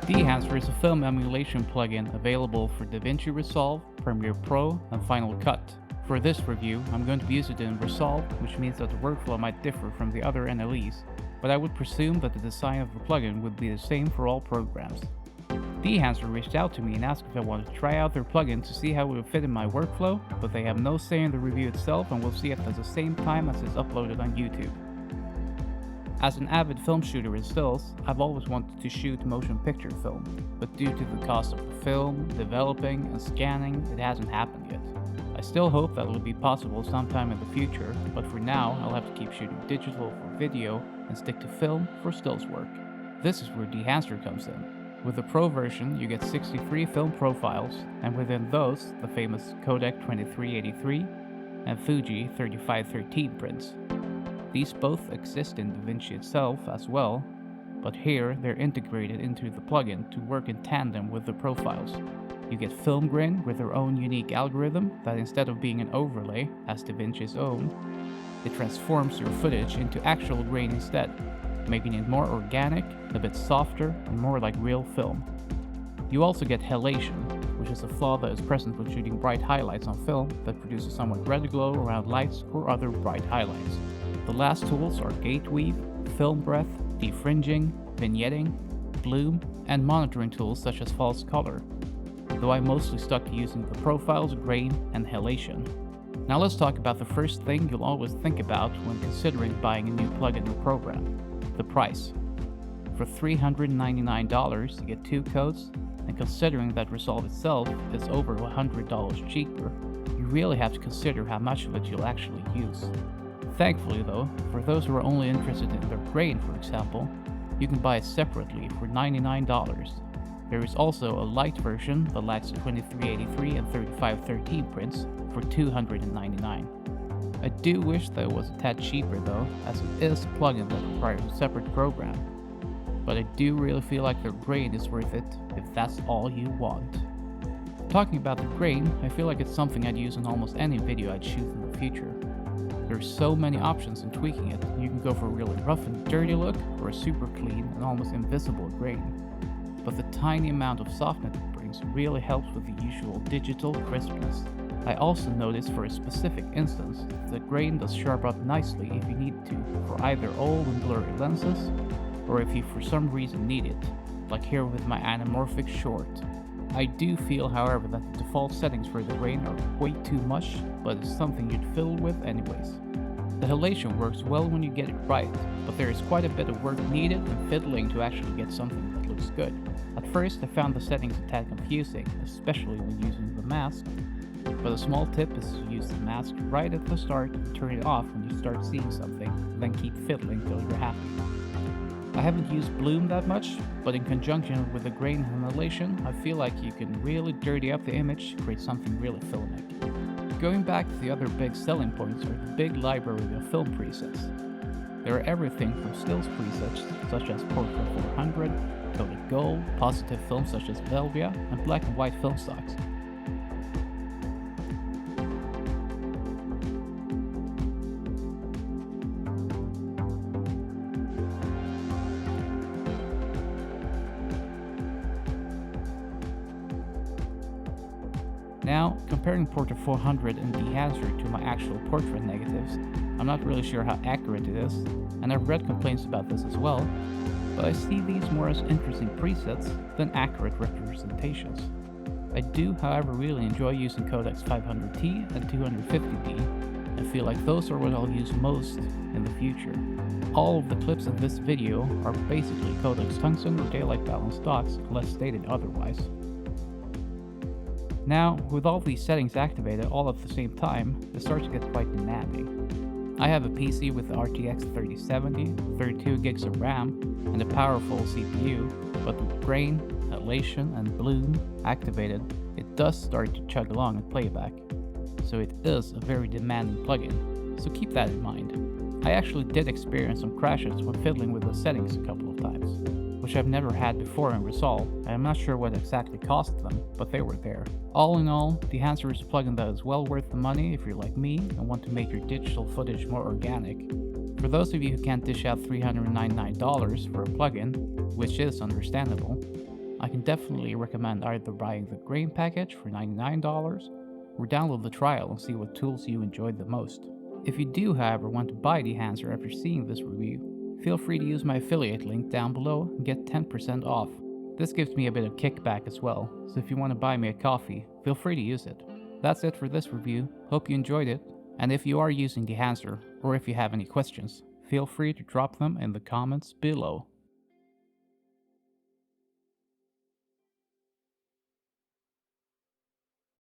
DEHANCER is a film emulation plugin available for DaVinci Resolve, Premiere Pro, and Final Cut. For this review, I'm going to be using it in Resolve, which means that the workflow might differ from the other NLEs, but I would presume that the design of the plugin would be the same for all programs. DEHANCER reached out to me and asked if I wanted to try out their plugin to see how it would fit in my workflow, but they have no say in the review itself and will see it at the same time as it's uploaded on YouTube. As an avid film shooter in stills, I've always wanted to shoot motion picture film, but due to the cost of the film, developing, and scanning, it hasn't happened yet. I still hope that it will be possible sometime in the future, but for now I'll have to keep shooting digital for video and stick to film for stills work. This is where DEHANCER comes in. With the Pro version, you get 63 film profiles, and within those, the famous Kodak 2383 and Fuji 3513 prints. These both exist in DaVinci itself as well, but here they're integrated into the plugin to work in tandem with the profiles. You get film grain with their own unique algorithm that instead of being an overlay, as DaVinci's own, it transforms your footage into actual grain instead, making it more organic, a bit softer, and more like real film. You also get halation, which is a flaw that is present when shooting bright highlights on film that produces somewhat red glow around lights or other bright highlights. The last tools are gate weave, film breath, defringing, vignetting, bloom, and monitoring tools such as false color, though I mostly stuck to using the profiles, grain, and halation. Now let's talk about the first thing you'll always think about when considering buying a new plugin or program: the price. For $399 you get 2 codes, and considering that Resolve itself is over $100 cheaper, you really have to consider how much of it you'll actually use. Thankfully though, for those who are only interested in their grain for example, you can buy it separately for $99. There is also a light version that lacks 2383 and 3513 prints for $299. I do wish that it was a tad cheaper though, as it is a plugin that requires a separate program, but I do really feel like their grain is worth it if that's all you want. Talking about the grain, I feel like it's something I'd use in almost any video I'd shoot in the future. There's so many options in tweaking it. You can go for a really rough and dirty look, or a super clean and almost invisible grain. But the tiny amount of softness it brings really helps with the usual digital crispness. I also noticed for a specific instance, the grain does sharp up nicely if you need to, for either old and blurry lenses, or if you for some reason need it, like here with my anamorphic short. I do feel, however, that the default settings for the grain are way too much, but it's something you'd fiddle with anyways. The halation works well when you get it right, but there is quite a bit of work needed and fiddling to actually get something that looks good. At first I found the settings a tad confusing, especially when using the mask, but a small tip is to use the mask right at the start and turn it off when you start seeing something, then keep fiddling till you're happy. I haven't used bloom that much, but in conjunction with the grain and halation, I feel like you can really dirty up the image to create something really filmic. Going back to the other big selling points are the big library of film presets. There are everything from stills presets such as Portrait 400, Kodak Gold, positive films such as Velvia, and black and white film stocks. Now, comparing Portrait 400 and DEHANCER to my actual portrait negatives, I'm not really sure how accurate it is, and I've read complaints about this as well, but I see these more as interesting presets than accurate representations. I do, however, really enjoy using Kodak's 500T and 250D, and feel like those are what I'll use most in the future. All of the clips in this video are basically Kodak's tungsten or daylight balance stocks, unless stated otherwise. Now, with all these settings activated all at the same time, it starts to get quite demanding. I have a PC with the RTX 3070, 32 gigs of RAM, and a powerful CPU, but with grain, halation, and bloom activated, it does start to chug along in playback. so it is a very demanding plugin, so keep that in mind. I actually did experience some crashes when fiddling with the settings a couple of times, which I've never had before in Resolve, and I'm not sure what exactly caused them, but they were there. All in all, DEHANCER is a plugin that is well worth the money if you're like me and want to make your digital footage more organic. For those of you who can't dish out $399 for a plugin, which is understandable, I can definitely recommend either buying the grain package for $99 or download the trial and see what tools you enjoyed the most. If you do, however, want to buy DEHANCER after seeing this review, feel free to use my affiliate link down below and get 10% off. This gives me a bit of kickback as well, so if you want to buy me a coffee, feel free to use it. That's it for this review, hope you enjoyed it, and if you are using DEHANCER, or if you have any questions, feel free to drop them in the comments below.